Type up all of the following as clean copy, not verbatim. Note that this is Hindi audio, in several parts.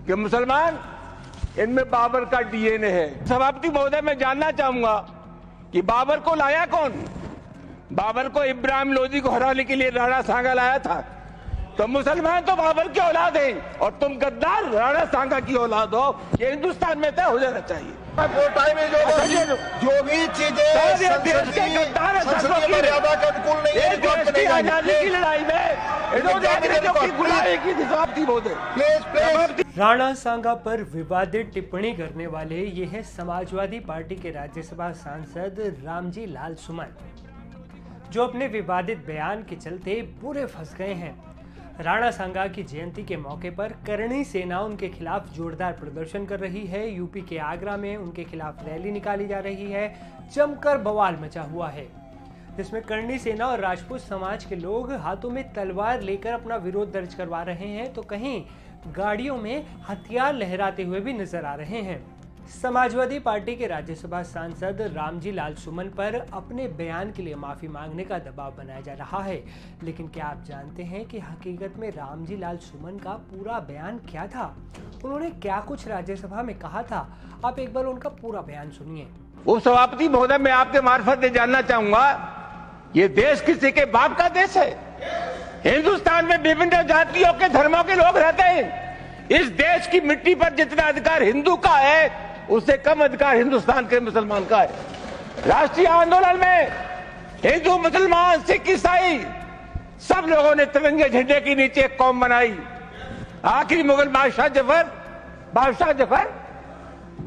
कि मुसलमान इनमें बाबर का डीएनए है। सभापति महोदय, मैं जानना चाहूंगा कि बाबर को लाया कौन? बाबर को इब्राहिम लोदी को हराने के लिए राणा सांगा लाया था। तो मुसलमान तो बाबर की औलाद है और तुम गद्दार राणा सांगा की औलाद हो। ये हिंदुस्तान में तय हो जाना चाहिए। जो भी चीजें संसदीय मर्यादा के अनुकूल नहीं है, आजादी की लड़ाई में राणा सांगा पर विवादित टिप्पणी करने वाले ये है समाजवादी पार्टी के राज्यसभा सांसद रामजी लाल सुमन, जो अपने विवादित बयान के चलते बुरे फंस गए हैं। राणा सांगा की जयंती के मौके पर करणी सेना उनके खिलाफ जोरदार प्रदर्शन कर रही है। यूपी के आगरा में उनके खिलाफ रैली निकाली जा रही है। जमकर बवाल मचा हुआ है, जिसमें करणी सेना और राजपूत समाज के लोग हाथों में तलवार लेकर अपना विरोध दर्ज करवा रहे हैं, तो कहीं गाड़ियों में हथियार लहराते हुए भी नजर आ रहे हैं। समाजवादी पार्टी के राज्यसभा सांसद रामजी लाल सुमन पर अपने बयान के लिए माफी मांगने का दबाव बनाया जा रहा है, लेकिन क्या आप जानते हैं कि हकीकत में रामजी लाल सुमन का पूरा बयान क्या था? उन्होंने क्या कुछ राज्यसभा में कहा था? आप एक बार उनका पूरा बयान सुनिए। उपसभापति महोदय, मैं आपके मार्फत से जानना चाहूंगा, ये देश किसी के बाप का देश है? हिंदुस्तान में विभिन्न जातियों के धर्मों के लोग रहते हैं। इस देश की मिट्टी पर जितना अधिकार हिंदू का है, उससे कम अधिकार हिंदुस्तान के मुसलमान का है। राष्ट्रीय आंदोलन में हिंदू, मुसलमान, सिख, ईसाई सब लोगों ने तिरंगे झंडे के नीचे एक कौम बनाई। आखिरी मुगल बादशाह जफर,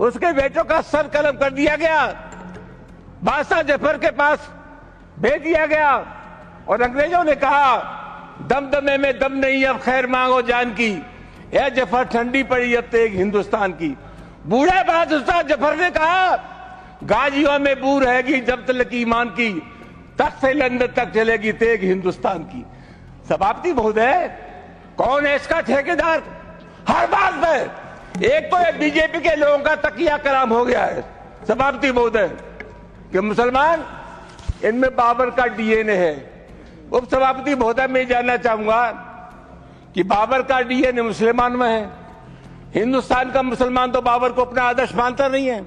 उसके बेटों का सर कलम कर दिया गया, बादशाह जफर के पास भेज दिया गया और अंग्रेजों ने कहा, दमदमे में दम नहीं, अब खैर मांगो जान की। यह जफर ठंडी पड़ी अब तेग हिंदुस्तान की। बूढ़े बादशाह जफर ने कहा, गाजियों में बू रहेगी जब तक ईमान की, तख्त से लंदन तक चलेगी तेग हिंदुस्तान की। सभापति महोदय, कौन है इसका ठेकेदार? हर बात में एक तो ये बीजेपी के लोगों का तकिया कलाम हो गया है सभापति महोदय, कि मुसलमान इनमें बाबर का डीएनए है। उपसभापति महोदय, मैं जानना चाहूंगा कि बाबर का डीएनए मुसलमान में है। हिंदुस्तान का मुसलमान तो बाबर को अपना आदर्श मानता नहीं है,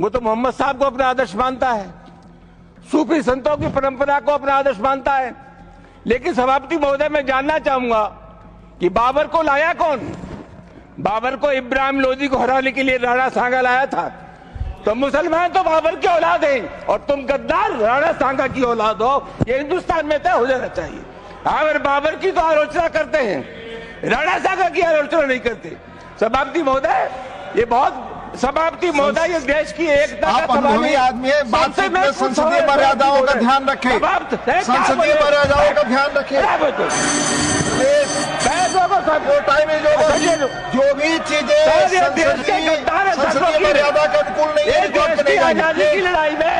वो तो मोहम्मद साहब को अपना आदर्श मानता है, सूफी संतों की परंपरा को अपना आदर्श मानता है। लेकिन सभापति महोदय, मैं जानना चाहूंगा कि बाबर को लाया कौन? बाबर को इब्राहिम लोदी को हराने के लिए राणा सांगा लाया था। तो मुसलमान तो बाबर की औलाद है और तुम गद्दार राणा सांगा की औलाद हो। ये हिंदुस्तान में तय हो जाना चाहिए। अगर बाबर की तो आलोचना करते हैं, राणा सांगा की आलोचना नहीं करते। सभापति महोदय, ये बहुत सभापति महोदय, ये देश की एकता का अनुभवी आदमी है। बातचीत में संसदीय मर्यादाओं का ध्यान रखें, संसदीय मर्यादाओं का ध्यान रखें। जो भी चीजें संसदीय मर्यादा के अनुकूल नहीं है, आजादी की लड़ाई में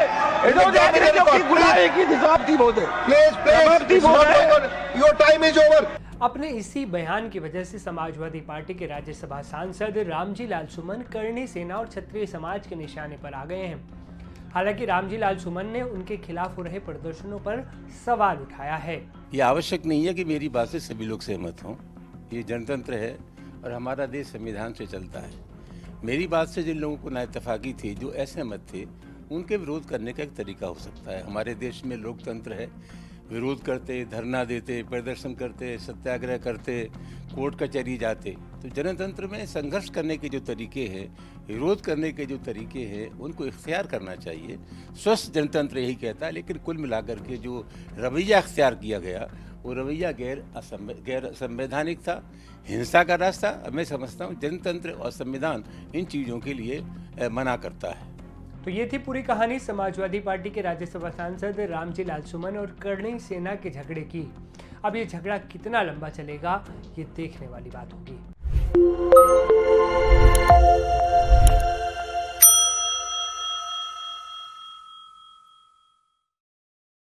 योर टाइम इज ओवर। अपने इसी बयान की वजह से समाजवादी पार्टी के राज्यसभा सांसद रामजी लाल सुमन करणी सेना और क्षत्रिय समाज के निशाने पर आ गए हैं। हालांकि रामजी लाल सुमन ने उनके खिलाफ हो रहे प्रदर्शनों पर सवाल उठाया है। ये आवश्यक नहीं है कि मेरी बात से सभी लोग सहमत हों। ये जनतंत्र है और हमारा देश संविधान से चलता है। मेरी बात से जिन लोगों को नाइतफाकी थी, जो असहमत थे, उनके विरोध करने का एक तरीका हो सकता है। हमारे देश में लोकतंत्र है, विरोध करते, धरना देते, प्रदर्शन करते, सत्याग्रह करते, कोर्ट कचहरी जाते। तो जनतंत्र में संघर्ष करने के जो तरीके हैं, विरोध करने के जो तरीके हैं, उनको इख्तियार करना चाहिए। स्वस्थ जनतंत्र यही कहता है। लेकिन कुल मिलाकर के जो रवैया इख्तियार किया गया, वो रवैया गैर संवैधानिक था, हिंसा का रास्ता। मैं समझता हूँ जनतंत्र और संविधान इन चीज़ों के लिए मना करता है। तो ये थी पूरी कहानी समाजवादी पार्टी के राज्यसभा सांसद रामजी लाल सुमन और करणी सेना के झगड़े की। अब ये झगड़ा कितना लंबा चलेगा, ये देखने वाली बात होगी।